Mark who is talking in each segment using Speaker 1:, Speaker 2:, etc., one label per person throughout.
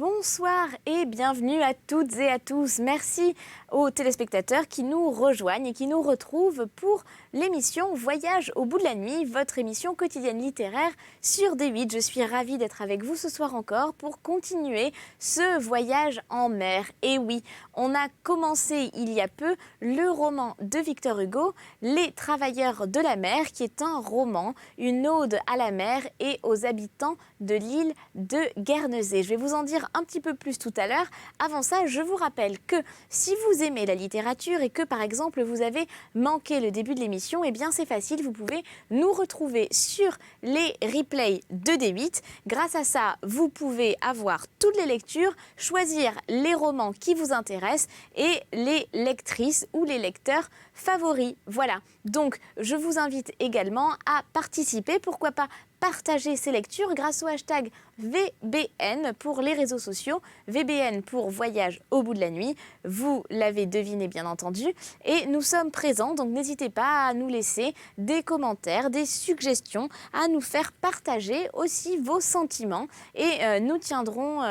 Speaker 1: Bonsoir et bienvenue à toutes et à tous. Merci aux téléspectateurs qui nous rejoignent et qui nous retrouvent pour l'émission Voyage au bout de la nuit, votre émission quotidienne littéraire sur D8. Je suis ravie d'être avec vous ce soir encore pour continuer ce voyage en mer. Et oui, on a commencé il y a peu le roman de Victor Hugo, Les Travailleurs de la mer, qui est un roman, une ode à la mer et aux habitants de l'île de Guernesey. Je vais vous en dire un petit peu plus tout à l'heure. Avant ça, je vous rappelle que si vous aimez la littérature et que par exemple vous avez manqué le début de l'émission, eh bien c'est facile, vous pouvez nous retrouver sur les replays de D8. Grâce à ça, vous pouvez avoir toutes les lectures, choisir les romans qui vous intéressent et les lectrices ou les lecteurs favoris. Voilà, donc je vous invite également à participer, pourquoi pas partager ces lectures grâce au hashtag VBN pour les réseaux sociaux, VBN pour Voyage au bout de la nuit, vous l'avez deviné bien entendu, et nous sommes présents, donc n'hésitez pas à nous laisser des commentaires, des suggestions, à nous faire partager aussi vos sentiments et nous tiendrons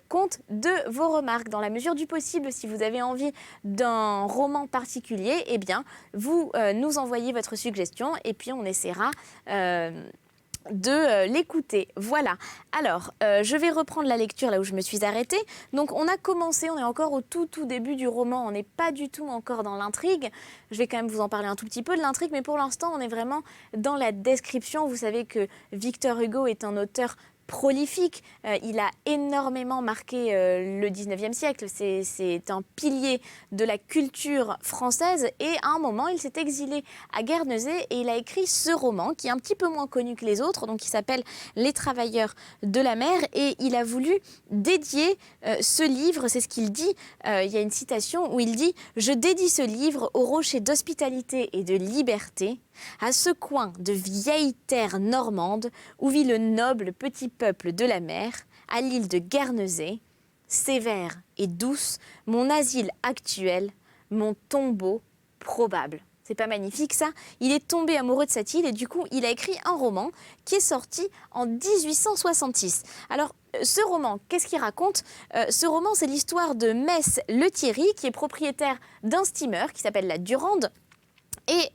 Speaker 1: compte de vos remarques. Dans la mesure du possible, si vous avez envie d'un roman particulier, eh bien vous nous envoyez votre suggestion et puis on essaiera de l'écouter. Voilà. Alors, je vais reprendre la lecture là où je me suis arrêtée. Donc, on a commencé, on est encore au tout début du roman. On n'est pas du tout encore dans l'intrigue. Je vais quand même vous en parler un tout petit peu de l'intrigue, mais pour l'instant, on est vraiment dans la description. Vous savez que Victor Hugo est un auteur prolifique. Il a énormément marqué le 19e siècle. C'est un pilier de la culture française et à un moment, il s'est exilé à Guernesey et il a écrit ce roman qui est un petit peu moins connu que les autres, donc il s'appelle Les Travailleurs de la mer et il a voulu dédier ce livre, c'est ce qu'il dit, il y a une citation où il dit « Je dédie ce livre aux rochers d'hospitalité et de liberté, à ce coin de vieille terre normande où vit le noble petit peuple de la mer, à l'île de Guernesey, sévère et douce, mon asile actuel, mon tombeau probable. » C'est pas magnifique ça? Il est tombé amoureux de cette île et du coup il a écrit un roman qui est sorti en 1866. Alors ce roman, qu'est-ce qu'il raconte? Ce roman, c'est l'histoire de Mess Lethierry qui est propriétaire d'un steamer qui s'appelle la Durande. Et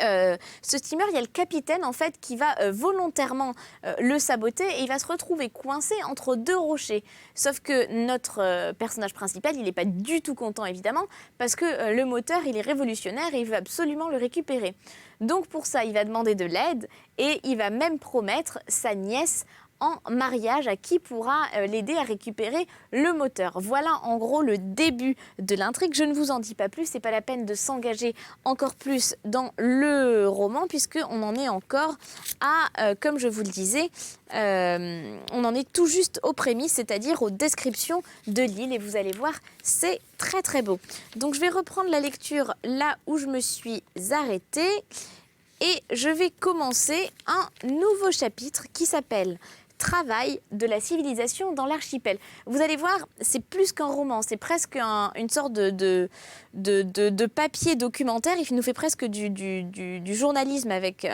Speaker 1: ce steamer, il y a le capitaine en fait qui va volontairement le saboter et il va se retrouver coincé entre deux rochers. Sauf que notre personnage principal, il n'est pas du tout content évidemment parce que le moteur, il est révolutionnaire et il veut absolument le récupérer. Donc pour ça, il va demander de l'aide et il va même promettre sa nièce en mariage à qui pourra l'aider à récupérer le moteur. Voilà en gros le début de l'intrigue. Je ne vous en dis pas plus, c'est pas la peine de s'engager encore plus dans le roman puisqu'on en est encore à, comme je vous le disais, on en est tout juste aux prémices, c'est-à-dire aux descriptions de l'île et vous allez voir, c'est très très beau. Donc je vais reprendre la lecture là où je me suis arrêtée et je vais commencer un nouveau chapitre qui s'appelle Travail de la civilisation dans l'archipel. Vous allez voir, c'est plus qu'un roman, c'est presque une sorte de papier documentaire. Il nous fait presque du journalisme avec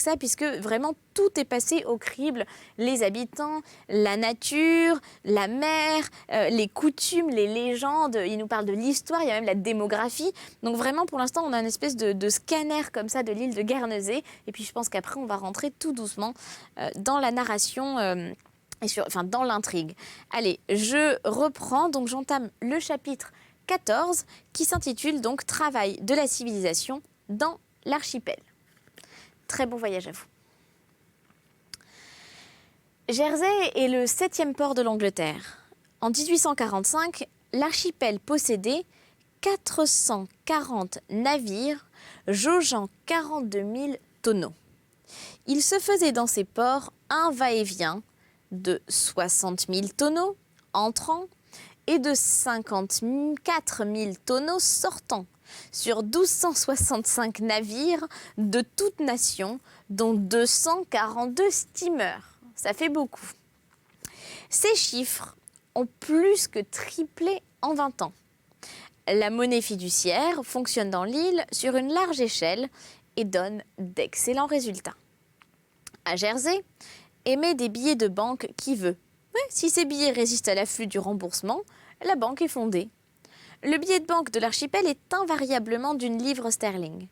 Speaker 1: ça, puisque vraiment tout est passé au crible. Les habitants, la nature, la mer, les coutumes, les légendes. Il nous parle de l'histoire, il y a même la démographie. Donc vraiment, pour l'instant, on a une espèce de scanner comme ça de l'île de Guernesey. Et puis je pense qu'après, on va rentrer tout doucement dans la narration dans l'intrigue. Allez, je reprends, donc j'entame le chapitre 14 qui s'intitule donc Travail de la civilisation dans l'archipel. Très bon voyage à vous. Jersey est le 7e port de l'Angleterre. En 1845, l'archipel possédait 440 navires jaugeant 42 000 tonneaux. Il se faisait dans ces ports un va-et-vient de 60 000 tonneaux entrant et de 54 000 tonneaux sortant sur 1265 navires de toutes nations, dont 242 steamers. Ça fait beaucoup. Ces chiffres ont plus que triplé en 20 ans. La monnaie fiduciaire fonctionne dans l'île sur une large échelle et donne d'excellents résultats. À Jersey, émet des billets de banque qui veut Ouais, si ces billets résistent à l'afflux du remboursement, la banque est fondée. Le billet de banque de l'archipel est invariablement d'une livre sterling.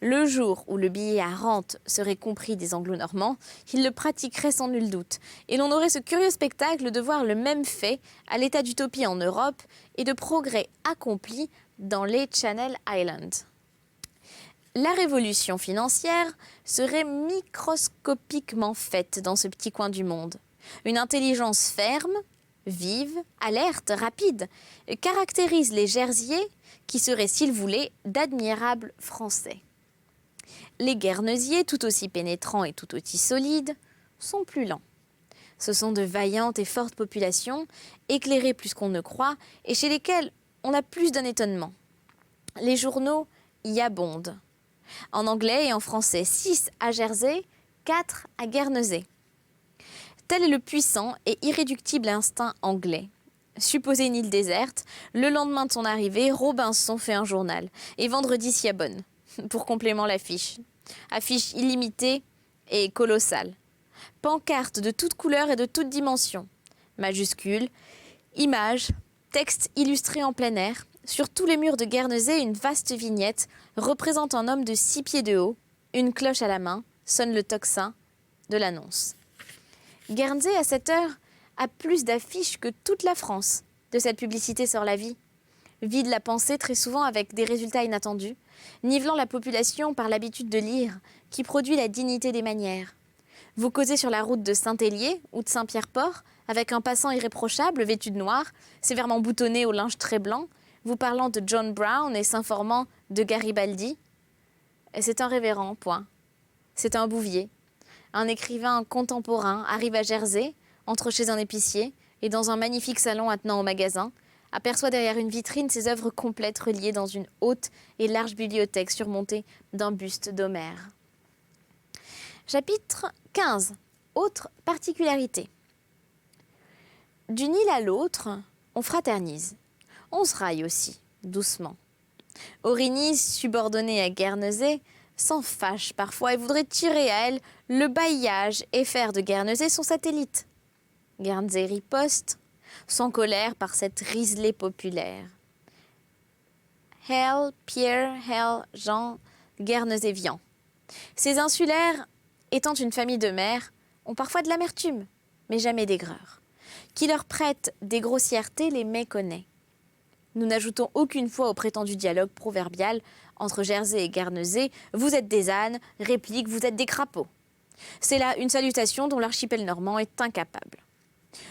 Speaker 1: Le jour où le billet à rente serait compris des anglo-normands, ils le pratiqueraient sans nul doute, et l'on aurait ce curieux spectacle de voir le même fait à l'état d'utopie en Europe et de progrès accompli dans les Channel Islands. La révolution financière serait microscopiquement faite dans ce petit coin du monde. Une intelligence ferme, vive, alerte, rapide, caractérise les Jersiais qui seraient, s'ils voulaient, d'admirables Français. Les Guernesiais, tout aussi pénétrants et tout aussi solides, sont plus lents. Ce sont de vaillantes et fortes populations, éclairées plus qu'on ne croit, et chez lesquelles on a plus d'un étonnement. Les journaux y abondent. En anglais et en français, 6 à Jersey, 4 à Guernesey. Tel est le puissant et irréductible instinct anglais. Supposé une île déserte, le lendemain de son arrivée, Robinson fait un journal, et vendredi s'y abonne, pour complément l'affiche. Affiche illimitée et colossale. Pancartes de toutes couleurs et de toutes dimensions. Majuscules, images, textes illustrés en plein air. Sur tous les murs de Guernesey, une vaste vignette représente un homme de 6 pieds de haut, une cloche à la main, sonne le tocsin de l'annonce. Guernesey, à cette heure, a plus d'affiches que toute la France. De cette publicité sort la vie. Vide la pensée très souvent avec des résultats inattendus, nivelant la population par l'habitude de lire, qui produit la dignité des manières. Vous causez sur la route de Saint-Hélier ou de Saint-Pierre-Port, avec un passant irréprochable vêtu de noir, sévèrement boutonné au linge très blanc, vous parlant de John Brown et s'informant de Garibaldi. Et c'est un révérend, point. C'est un Bouvier. Un écrivain contemporain arrive à Jersey, entre chez un épicier, et dans un magnifique salon attenant au magasin, aperçoit derrière une vitrine ses œuvres complètes reliées dans une haute et large bibliothèque surmontée d'un buste d'Homère. Chapitre 15. Autre particularité. D'une île à l'autre, on fraternise. On se raille aussi, doucement. Aurigny, subordonnée à Guernesey, s'en fâche parfois et voudrait tirer à elle le bailliage et faire de Guernesey son satellite. Guernesey riposte, sans colère par cette riselée populaire. Hell, Pierre, Hell, Jean, Guernesiévian. Ces insulaires, étant une famille de mères, ont parfois de l'amertume, mais jamais d'aigreur. Qui leur prête des grossièretés les méconnaît. Nous n'ajoutons aucune fois au prétendu dialogue proverbial entre Jersey et Guernesey « Vous êtes des ânes », réplique « Vous êtes des crapauds ». C'est là une salutation dont l'archipel normand est incapable.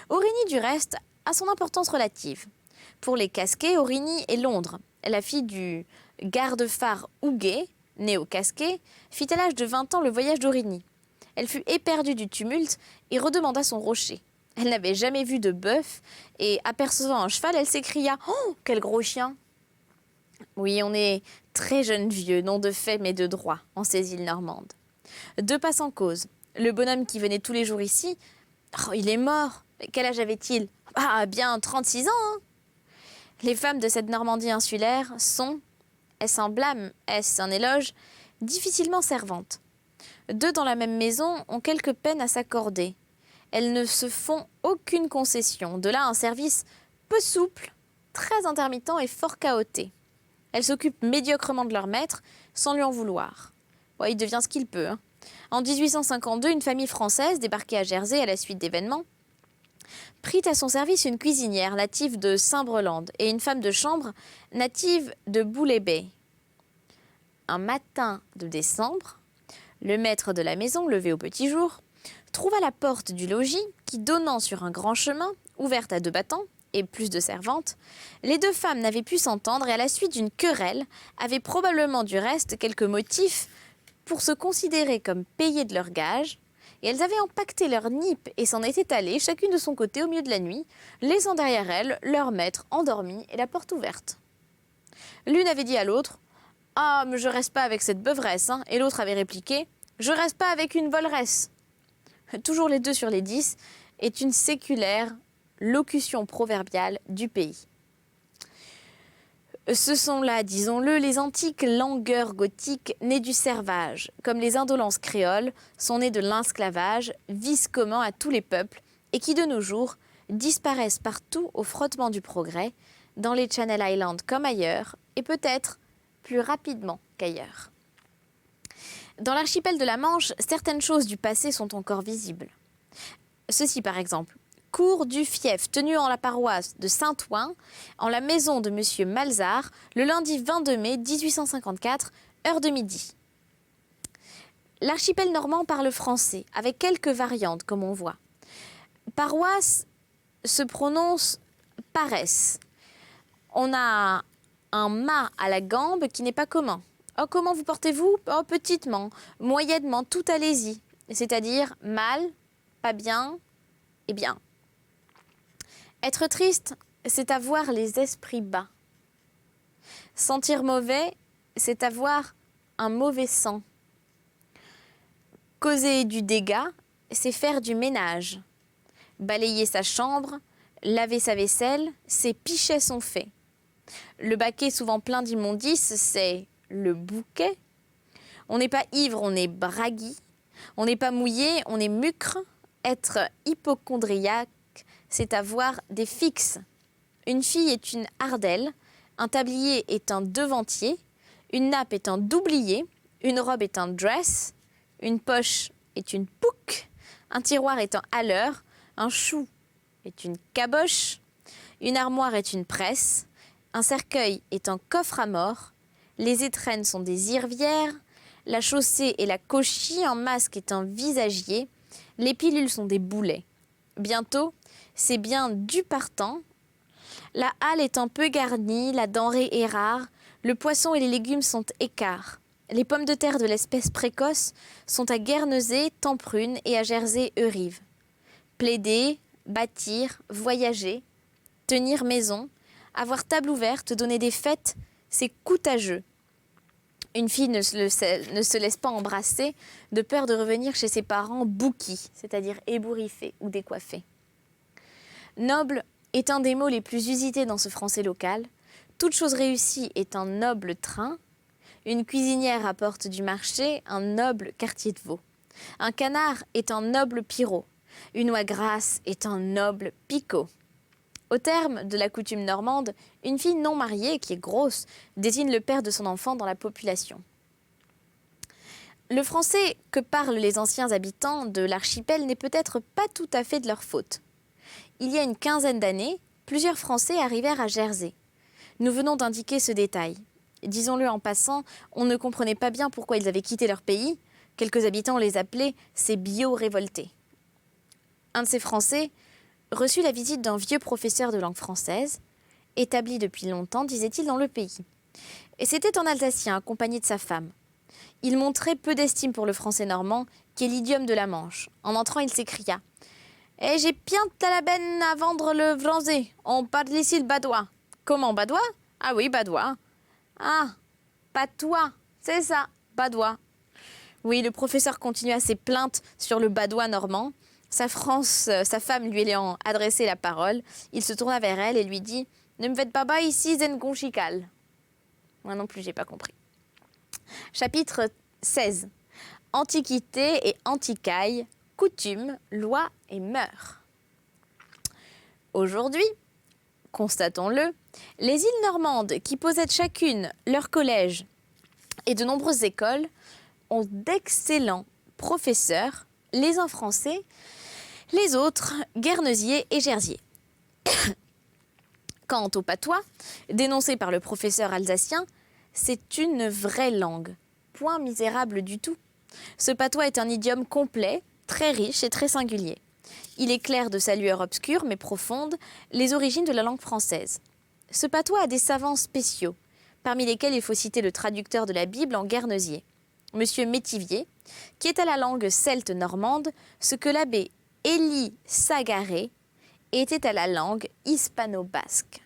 Speaker 1: Aurigny, du reste, a son importance relative. Pour les Casquets, Aurigny est Londres. La fille du garde-phare Houguet, né au Casquet, fit à l'âge de 20 ans le voyage d'Aurigny. Elle fut éperdue du tumulte et redemanda son rocher. Elle n'avait jamais vu de bœuf et, apercevant un cheval, elle s'écria « Oh, quel gros chien !» Oui, on est très jeune vieux, non de fait mais de droit, en ces îles normandes. Deux passent en cause. Le bonhomme qui venait tous les jours ici, oh, il est mort. Quel âge avait-il? Ah, bien 36 ans, hein. Les femmes de cette Normandie insulaire sont, est-ce un blâme, est-ce un éloge, difficilement servantes. Deux dans la même maison ont quelque peine à s'accorder. Elles ne se font aucune concession. De là un service peu souple, très intermittent et fort chaoté. Elles s'occupent médiocrement de leur maître, sans lui en vouloir. Ouais, il devient ce qu'il peut, hein. En 1852, une famille française, débarquée à Jersey à la suite d'événements, prit à son service une cuisinière native de Saint-Breland et une femme de chambre native de Boulet Bay. Un matin de décembre, le maître de la maison, levé au petit jour, trouva la porte du logis qui, donnant sur un grand chemin, ouverte à deux battants et plus de servantes, les deux femmes n'avaient pu s'entendre et à la suite d'une querelle, avaient probablement du reste quelques motifs pour se considérer comme payées de leur gage, et elles avaient empaqueté leur nippe et s'en étaient allées, chacune de son côté au milieu de la nuit, laissant derrière elles leur maître endormi et la porte ouverte. L'une avait dit à l'autre « Ah, mais je reste pas avec cette beuvresse, hein », et l'autre avait répliqué « Je reste pas avec une voleresse ». Toujours les 2 sur les 10 est une séculaire locution proverbiale du pays. Ce sont là, disons-le, les antiques langueurs gothiques nées du servage, comme les indolences créoles sont nées de l'esclavage, vice commun à tous les peuples, et qui de nos jours disparaissent partout au frottement du progrès, dans les Channel Islands comme ailleurs, et peut-être plus rapidement qu'ailleurs. Dans l'archipel de la Manche, certaines choses du passé sont encore visibles. Ceci par exemple, cours du fief tenu en la paroisse de Saint-Ouen, en la maison de M. Malzard, le lundi 22 mai 1854, heure de midi. L'archipel normand parle français, avec quelques variantes comme on voit. Paroisse se prononce paresse. On a un mât à la gambe qui n'est pas commun. Oh, comment vous portez-vous? Oh, petitement, moyennement, tout allez-y. C'est-à-dire mal, pas bien et bien. Être triste, c'est avoir les esprits bas. Sentir mauvais, c'est avoir un mauvais sang. Causer du dégât, c'est faire du ménage. Balayer sa chambre, laver sa vaisselle, ses pichets sont faits. Le baquet souvent plein d'immondices, c'est le bouquet. On n'est pas ivre, on est bragui. On n'est pas mouillé, on est mucre. Être hypocondriaque, c'est avoir des fixes. Une fille est une ardelle, un tablier est un devantier, une nappe est un doublier, une robe est un dress, une poche est une pouque, un tiroir est un haleur, un chou est une caboche, une armoire est une presse, un cercueil est un coffre à mort, les étrennes sont des irvières, la chaussée est la cochie, un masque est un visagier, les pilules sont des boulets. Bientôt, c'est bien du partant. La halle est un peu garnie, la denrée est rare, le poisson et les légumes sont écarts. Les pommes de terre de l'espèce précoce sont à Guernesey, Temprune et à Jersey-Eurive. Plaider, bâtir, voyager, tenir maison, avoir table ouverte, donner des fêtes, c'est coûtageux. Une fille ne se laisse pas embrasser de peur de revenir chez ses parents bouquis, c'est-à-dire ébouriffés ou décoiffés. Noble est un des mots les plus usités dans ce français local. Toute chose réussie est un noble train. Une cuisinière apporte du marché un noble quartier de veau. Un canard est un noble pirot. Une oie grasse est un noble picot. Au terme de la coutume normande, une fille non mariée, qui est grosse, désigne le père de son enfant dans la population. Le français que parlent les anciens habitants de l'archipel n'est peut-être pas tout à fait de leur faute. Il y a une quinzaine d'années, plusieurs Français arrivèrent à Jersey. Nous venons d'indiquer ce détail. Disons-le en passant, on ne comprenait pas bien pourquoi ils avaient quitté leur pays. Quelques habitants les appelaient ces bio-révoltés. Un de ces Français reçut la visite d'un vieux professeur de langue française, établi depuis longtemps, disait-il, dans le pays. Et c'était un Alsacien accompagné de sa femme. Il montrait peu d'estime pour le français normand, qui est l'idiome de la Manche. En entrant, il s'écria « Eh, j'ai bien de la benne à vendre le français. On parle ici le badois. »« Comment, badois ?»« Ah oui, badois. »« Ah, patois, c'est ça, badois. » Oui, le professeur continua ses plaintes sur le badois normand. Sa femme lui ayant adressé la parole, il se tourna vers elle et lui dit « Ne me faites pas bas ici, zen conchical. » Moi non plus, j'ai pas compris. Chapitre 16. Antiquité et antiquailles, coutumes, lois et mœurs. Aujourd'hui, constatons-le, les îles normandes qui possèdent chacune leur collège et de nombreuses écoles ont d'excellents professeurs, les uns français, les autres guernesiais et jersiais. Quant au patois, dénoncé par le professeur alsacien, c'est une vraie langue. Point misérable du tout. Ce patois est un idiome complet, très riche et très singulier. Il éclaire de sa lueur obscure mais profonde les origines de la langue française. Ce patois a des savants spéciaux, parmi lesquels il faut citer le traducteur de la Bible en guernesiais, M. Métivier, qui est à la langue celte normande ce que l'abbé Élie Sagaré était à la langue hispano-basque.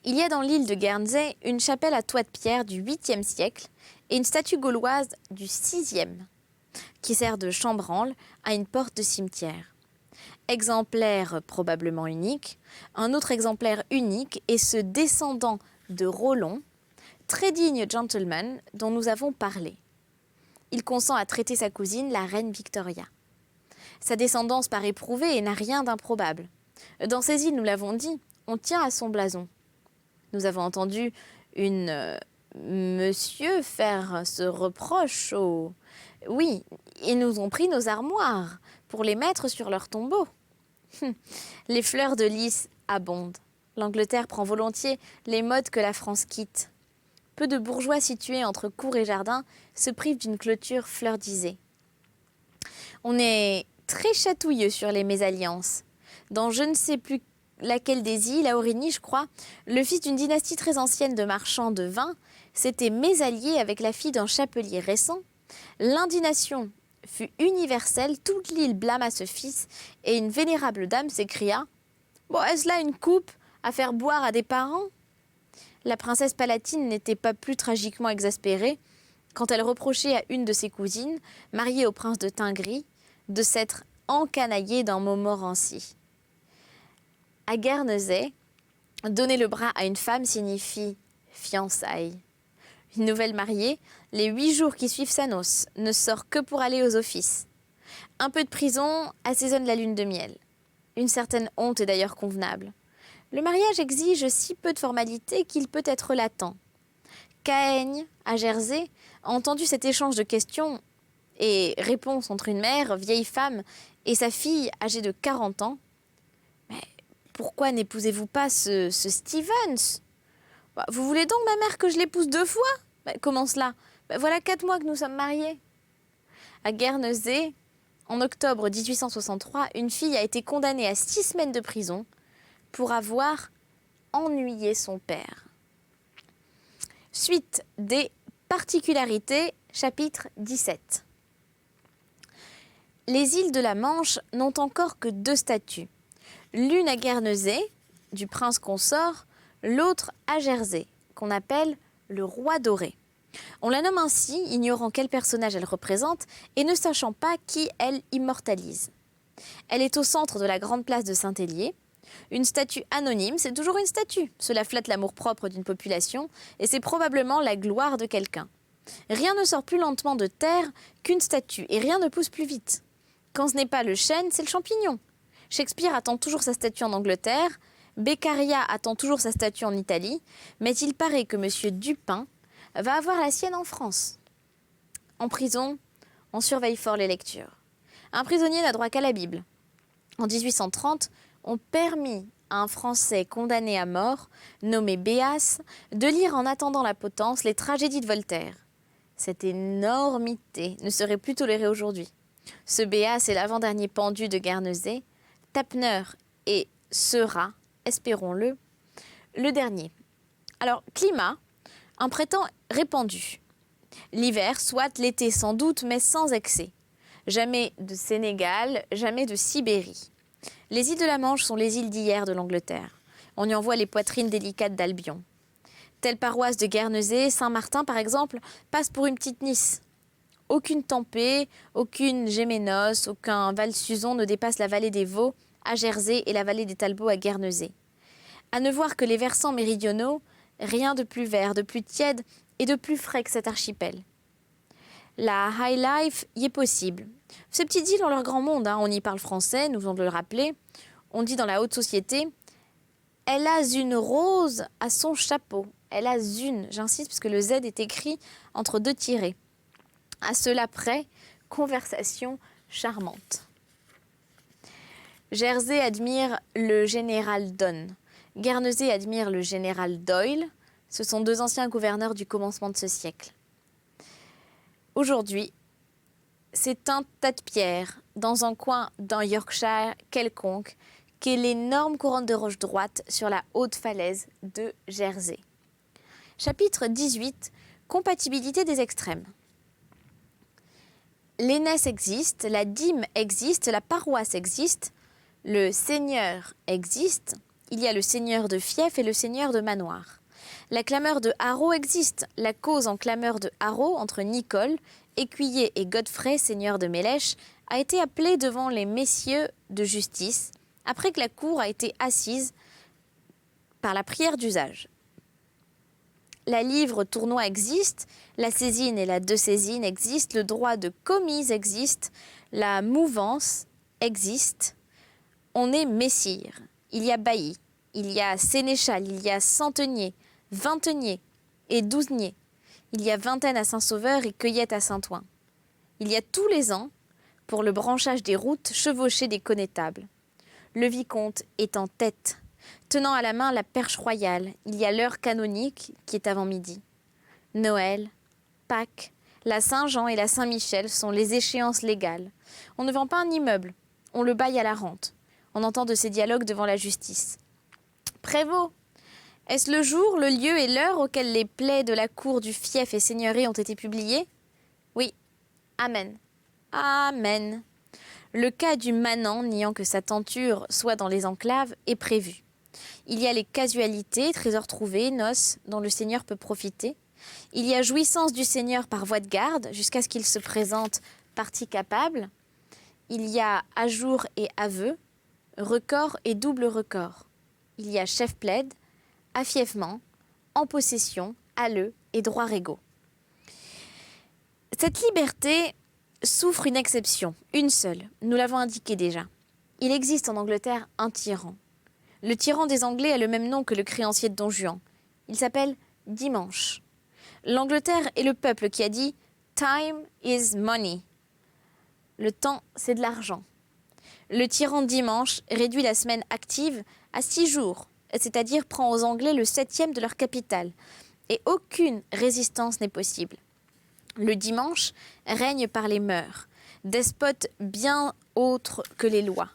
Speaker 1: Il y a dans l'île de Guernsey une chapelle à toit de pierre du 8e siècle et une statue gauloise du 6e, qui sert de chambranle à une porte de cimetière. Exemplaire probablement unique, un autre exemplaire unique est ce descendant de Rollon, très digne gentleman dont nous avons parlé. Il consent à traiter sa cousine, la reine Victoria. Sa descendance paraît prouvée et n'a rien d'improbable. Dans ces îles, nous l'avons dit, on tient à son blason. Nous avons entendu monsieur faire ce reproche au... Oui, ils nous ont pris nos armoires pour les mettre sur leur tombeau. Les fleurs de lys abondent. L'Angleterre prend volontiers les modes que la France quitte. Peu de bourgeois situés entre cour et jardin se privent d'une clôture fleurdisée. On est très chatouilleux sur les mésalliances. Dans je ne sais plus laquelle des îles, à Aurigny, je crois, le fils d'une dynastie très ancienne de marchands de vin s'était mésallié avec la fille d'un chapelier récent. L'indignation fut universelle, toute l'île blâma ce fils, et une vénérable dame s'écria « Bon, est-ce là une coupe à faire boire à des parents ?» La princesse palatine n'était pas plus tragiquement exaspérée quand elle reprochait à une de ses cousines, mariée au prince de Tingry, de s'être encanaillée d'un Montmorency. À Guernesey, donner le bras à une femme signifie fiançailles. Une nouvelle mariée, les 8 jours qui suivent sa noce, ne sort que pour aller aux offices. Un peu de prison assaisonne la lune de miel. Une certaine honte est d'ailleurs convenable. Le mariage exige si peu de formalités qu'il peut être latent. Caaigne, à Jersey, a entendu cet échange de questions et réponses entre une mère, vieille femme, et sa fille âgée de 40 ans. « Mais pourquoi n'épousez-vous pas ce Stevens ? Vous voulez donc, ma mère, que je l'épouse 2 fois ? Comment cela ? Voilà 4 mois que nous sommes mariés. » À Guernesey, en octobre 1863, une fille a été condamnée à 6 semaines de prison pour avoir ennuyé son père. Suite des particularités, chapitre 17. Les îles de la Manche n'ont encore que 2 statues. L'une à Guernesey, du prince consort, l'autre à Jersey, qu'on appelle le roi doré. On la nomme ainsi, ignorant quel personnage elle représente et ne sachant pas qui elle immortalise. Elle est au centre de la grande place de Saint-Hélier. Une statue anonyme, c'est toujours une statue. Cela flatte l'amour-propre d'une population et c'est probablement la gloire de quelqu'un. Rien ne sort plus lentement de terre qu'une statue et rien ne pousse plus vite. Quand ce n'est pas le chêne, c'est le champignon. Shakespeare attend toujours sa statue en Angleterre, Beccaria attend toujours sa statue en Italie, mais il paraît que M. Dupin va avoir la sienne en France. En prison, on surveille fort les lectures. Un prisonnier n'a droit qu'à la Bible. En 1830, on permit à un Français condamné à mort, nommé Béas, de lire en attendant la potence les tragédies de Voltaire. Cette énormité ne serait plus tolérée aujourd'hui. Ce Béas est l'avant-dernier pendu de Guernesey. Tapner et sera, espérons-le, le dernier. Alors, climat, un printemps répandu. L'hiver, soit l'été sans doute, mais sans excès. Jamais de Sénégal, jamais de Sibérie. Les îles de la Manche sont les îles d'hier de l'Angleterre. On y envoie les poitrines délicates d'Albion. Telle paroisse de Guernesey, Saint-Martin par exemple, passe pour une petite Nice. Aucune tempête, aucune Gémenos, aucun Val-Suzon ne dépasse la vallée des Vaux à Jersey et la vallée des Talbots à Guernesey. À ne voir que les versants méridionaux, rien de plus vert, de plus tiède et de plus frais que cet archipel. La high life y est possible. Ces petites îles ont leur grand monde, on y parle français, nous venons de le rappeler. On dit dans la haute société, elle a une rose à son chapeau. Elle a une, j'insiste parce que le Z est écrit entre 2 tirets. À cela près, conversation charmante. Jersey admire le général Donne. Guernesey admire le général Doyle. Ce sont 2 anciens gouverneurs du commencement de ce siècle. Aujourd'hui, c'est un tas de pierres dans un coin d'un Yorkshire quelconque qu'est l'énorme couronne de roches droites sur la haute falaise de Jersey. Chapitre 18. Compatibilité des extrêmes. L'aînesse existe, la dîme existe, la paroisse existe, le seigneur existe, il y a le seigneur de fief et le seigneur de manoir. La clameur de Harrow existe, la cause en clameur de Harrow entre Nicole, écuyer et Godfrey, seigneur de Mélèche, a été appelée devant les messieurs de justice, après que la cour a été assise par la prière d'usage. La livre tournoi existe, la saisine et la deux-saisines existent, le droit de commise existe, la mouvance existe, on est messire. Il y a bailli, il y a sénéchal, il y a centenier, vingtenier et douzenier. Il y a vingtaine à Saint-Sauveur et cueillette à Saint-Ouen. Il y a tous les ans, pour le branchage des routes, chevauchée des connétables. Le vicomte est en tête. Tenant à la main la perche royale, il y a l'heure canonique qui est avant midi. Noël, Pâques, la Saint-Jean et la Saint-Michel sont les échéances légales. On ne vend pas un immeuble, on le baille à la rente. On entend de ces dialogues devant la justice. Prévôt, est-ce le jour, le lieu et l'heure auxquels les plaies de la cour du fief et seigneurie ont été publiées? Oui. Amen. Amen. Le cas du manant, niant que sa tenture soit dans les enclaves, est prévu. Il y a les casualités, trésors trouvés, noces, dont le seigneur peut profiter. Il y a jouissance du seigneur par voie de garde, jusqu'à ce qu'il se présente partie capable. Il y a ajour et aveu, record et double record. Il y a chef plaide, affièvement, en possession, alleux et droits régaux. Cette liberté souffre une exception, une seule, nous l'avons indiqué déjà. Il existe en Angleterre un tyran. Le tyran des Anglais a le même nom que le créancier de Don Juan. Il s'appelle Dimanche. L'Angleterre est le peuple qui a dit « Time is money ». Le temps, c'est de l'argent. Le tyran Dimanche réduit la semaine active à 6 jours, c'est-à-dire prend aux Anglais le 7e de leur capitale. Et aucune résistance n'est possible. Le dimanche règne par les mœurs, despote bien autre que les lois.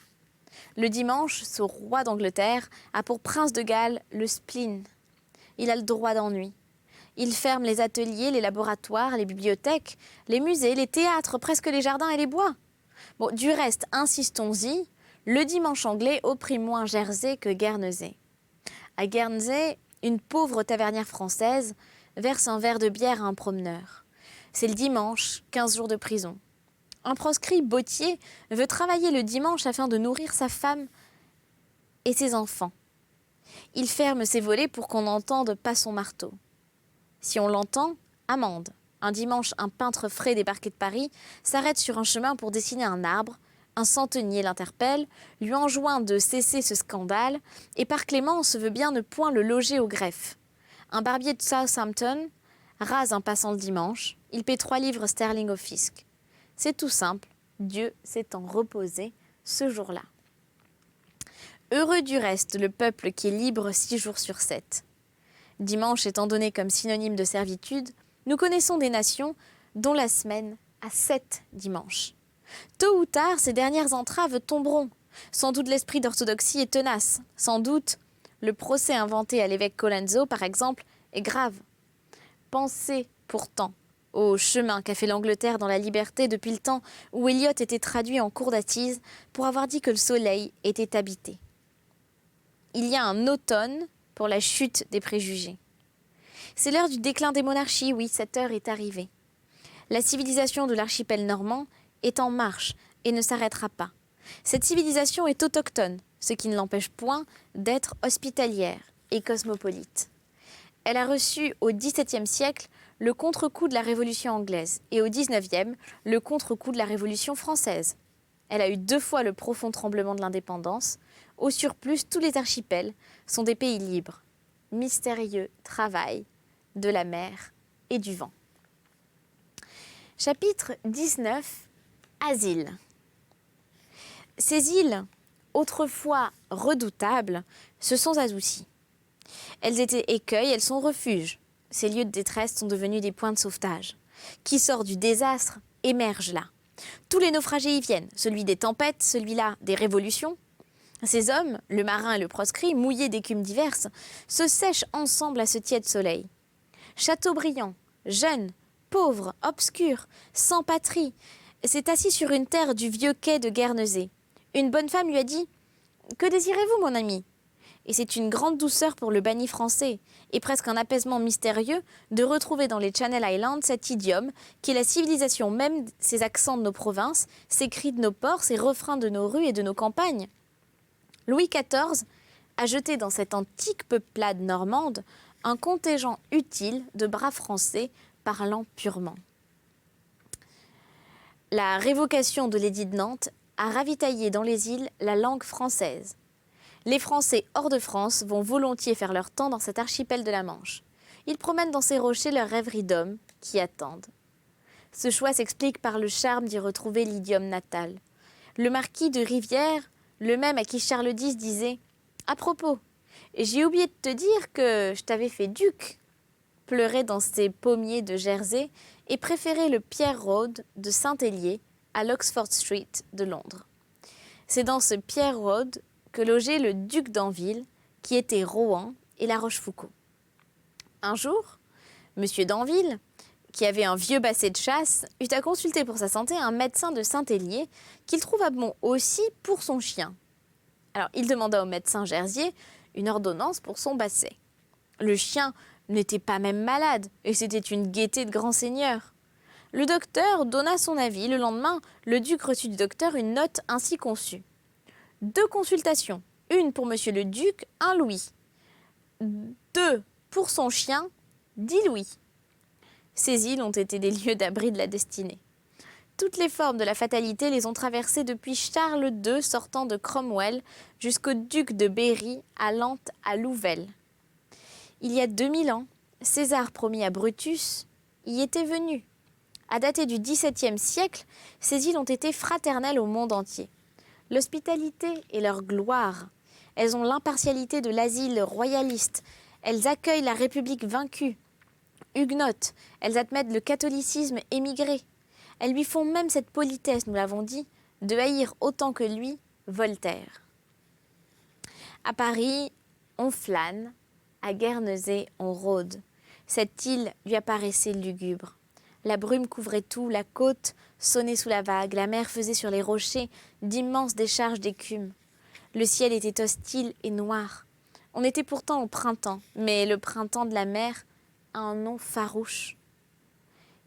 Speaker 1: Le dimanche, ce roi d'Angleterre, a pour prince de Galles le spleen. Il a le droit d'ennui. Il ferme les ateliers, les laboratoires, les bibliothèques, les musées, les théâtres, presque les jardins et les bois. Bon, du reste, insistons-y, le dimanche anglais opprime moins Jersey que Guernesey. À Guernesey, une pauvre tavernière française verse un verre de bière à un promeneur. C'est le dimanche, 15 jours de prison. Un proscrit bottier veut travailler le dimanche afin de nourrir sa femme et ses enfants. Il ferme ses volets pour qu'on n'entende pas son marteau. Si on l'entend, amende. Un dimanche, un peintre frais débarqué de Paris s'arrête sur un chemin pour dessiner un arbre. Un centenier l'interpelle, lui enjoint de cesser ce scandale et par clémence veut bien ne point le loger au greffe. Un barbier de Southampton rase un passant le dimanche, il paie 3 livres sterling au fisc. C'est tout simple, Dieu s'étant reposé ce jour-là. Heureux du reste le peuple qui est libre 6 jours sur 7. Dimanche étant donné comme synonyme de servitude, nous connaissons des nations dont la semaine a 7 dimanches. Tôt ou tard, ces dernières entraves tomberont. Sans doute l'esprit d'orthodoxie est tenace. Sans doute, le procès inventé à l'évêque Colenso, par exemple, est grave. Pensez pourtant au chemin qu'a fait l'Angleterre dans la liberté depuis le temps où Eliot était traduit en cour d'assises pour avoir dit que le soleil était habité. Il y a un automne pour la chute des préjugés. C'est l'heure du déclin des monarchies, oui, cette heure est arrivée. La civilisation de l'archipel normand est en marche et ne s'arrêtera pas. Cette civilisation est autochtone, ce qui ne l'empêche point d'être hospitalière et cosmopolite. Elle a reçu au XVIIe siècle le contre-coup de la Révolution anglaise et au XIXe le contre-coup de la Révolution française. Elle a eu 2 fois le profond tremblement de l'indépendance. Au surplus, tous les archipels sont des pays libres. Mystérieux travail de la mer et du vent. Chapitre 19. Asile. Ces îles, autrefois redoutables, se sont adoucies. Elles étaient écueils, elles sont refuges. Ces lieux de détresse sont devenus des points de sauvetage. Qui sort du désastre émerge là. Tous les naufragés y viennent, celui des tempêtes, celui-là des révolutions. Ces hommes, le marin et le proscrit, mouillés d'écumes diverses, se sèchent ensemble à ce tiède soleil. Chateaubriand, jeune, pauvre, obscur, sans patrie, s'est assis sur une terre du vieux quai de Guernesey. Une bonne femme lui a dit « Que désirez-vous, mon ami ?» Et c'est une grande douceur pour le banni français, et presque un apaisement mystérieux, de retrouver dans les Channel Islands cet idiome qui est la civilisation même, ces accents de nos provinces, ces cris de nos ports, ces refrains de nos rues et de nos campagnes. Louis XIV a jeté dans cette antique peuplade normande un contingent utile de braves Français parlant purement. La révocation de l'édit de Nantes à ravitailler dans les îles la langue française. Les Français hors de France vont volontiers faire leur temps dans cet archipel de la Manche. Ils promènent dans ces rochers leurs rêveries d'hommes qui attendent. Ce choix s'explique par le charme d'y retrouver l'idiome natal. Le marquis de Rivière, le même à qui Charles X disait « À propos, j'ai oublié de te dire que je t'avais fait duc », pleurait dans ses pommiers de Jersey et préférait le Pierre Road de Saint-Hélier à l'Oxford Street de Londres. C'est dans ce Pierre Road que logeait le duc d'Anville, qui était Rohan et La Rochefoucauld. Un jour, M. d'Anville, qui avait un vieux basset de chasse, eut à consulter pour sa santé un médecin de Saint-Hélier qu'il trouva bon aussi pour son chien. Alors, il demanda au médecin Jersier une ordonnance pour son basset. Le chien n'était pas même malade, et c'était une gaieté de grand seigneur. Le docteur donna son avis. Le lendemain, le duc reçut du docteur une note ainsi conçue. 2 consultations, une pour monsieur le duc, 1 louis. 2 pour son chien, 10 louis. Ces îles ont été des lieux d'abri de la destinée. Toutes les formes de la fatalité les ont traversées depuis Charles II sortant de Cromwell jusqu'au duc de Berry allant à Louvel. Il y a 2000 ans, César promis à Brutus y était venu. À dater du XVIIe siècle, ces îles ont été fraternelles au monde entier. L'hospitalité est leur gloire. Elles ont l'impartialité de l'asile royaliste. Elles accueillent la République vaincue, huguenote. Elles admettent le catholicisme émigré. Elles lui font même cette politesse, nous l'avons dit, de haïr autant que lui Voltaire. À Paris, on flâne. À Guernesey, on rôde. Cette île lui apparaissait lugubre. La brume couvrait tout, la côte sonnait sous la vague, la mer faisait sur les rochers d'immenses décharges d'écume. Le ciel était hostile et noir. On était pourtant au printemps, mais le printemps de la mer a un nom farouche.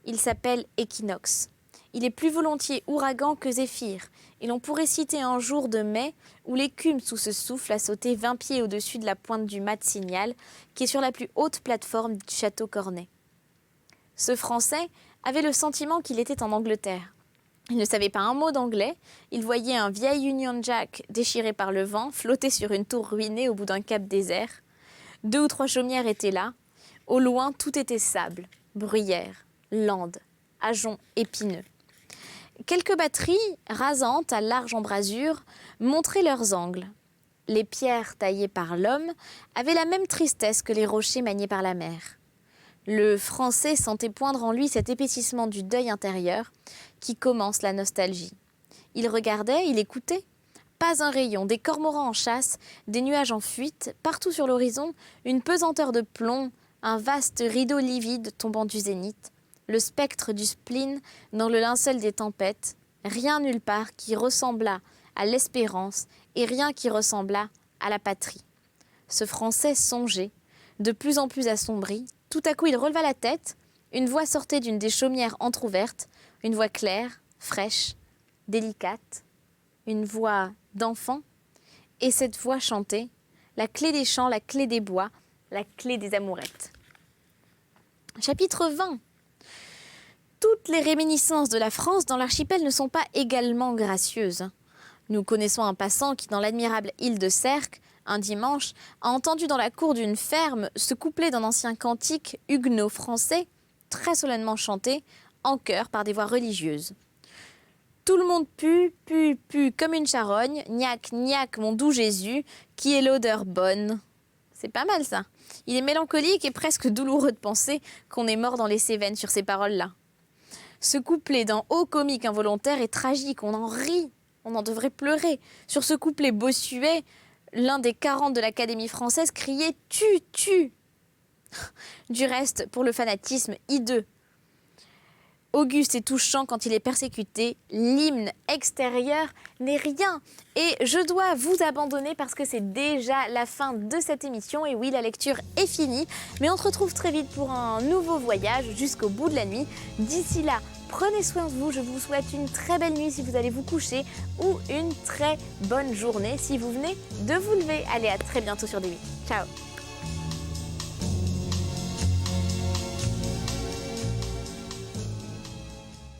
Speaker 1: Il s'appelle équinoxe. Il est plus volontiers ouragan que zéphyr, et l'on pourrait citer un jour de mai où l'écume sous ce souffle a sauté 20 pieds au-dessus de la pointe du mât de signal, qui est sur la plus haute plateforme du château Cornet. Ce Français avait le sentiment qu'il était en Angleterre. Il ne savait pas un mot d'anglais, il voyait un vieil Union Jack déchiré par le vent flotter sur une tour ruinée au bout d'un cap désert. 2 ou 3 chaumières étaient là. Au loin, tout était sable, bruyère, lande, ajoncs épineux. Quelques batteries, rasantes à large embrasure, montraient leurs angles. Les pierres taillées par l'homme avaient la même tristesse que les rochers maniés par la mer. Le Français sentait poindre en lui cet épaississement du deuil intérieur qui commence la nostalgie. Il regardait, il écoutait. Pas un rayon, des cormorans en chasse, des nuages en fuite, partout sur l'horizon, une pesanteur de plomb, un vaste rideau livide tombant du zénith, le spectre du spleen dans le linceul des tempêtes, rien nulle part qui ressemblât à l'espérance et rien qui ressemblât à la patrie. Ce Français songeait, de plus en plus assombri. Tout à coup, il releva la tête. Une voix sortait d'une des chaumières entr'ouvertes, une voix claire, fraîche, délicate, une voix d'enfant. Et cette voix chantait la clé des champs, la clé des bois, la clé des amourettes. Chapitre 20. Toutes les réminiscences de la France dans l'archipel ne sont pas également gracieuses. Nous connaissons un passant qui, dans l'admirable île de Sercq, un dimanche, a entendu dans la cour d'une ferme ce couplet d'un ancien cantique huguenot français, très solennellement chanté, en chœur par des voix religieuses. Tout le monde pue, pue, pue comme une charogne, gnac, gnac, mon doux Jésus, qui est l'odeur bonne. C'est pas mal ça. Il est mélancolique et presque douloureux de penser qu'on est mort dans les Cévennes sur ces paroles-là. Ce couplet d'un haut comique involontaire est tragique, on en rit, on en devrait pleurer. Sur ce couplet bossuet, l'un des 40 de l'Académie française criait « Tue, tue !» Du reste, pour le fanatisme hideux, auguste et touchant quand il est persécuté, l'hymne extérieur n'est rien. Et je dois vous abandonner parce que c'est déjà la fin de cette émission. Et oui, la lecture est finie, mais on se retrouve très vite pour un nouveau voyage jusqu'au bout de la nuit. D'ici là, prenez soin de vous. Je vous souhaite une très belle nuit si vous allez vous coucher ou une très bonne journée si vous venez de vous lever. Allez, à très bientôt sur D8. Ciao.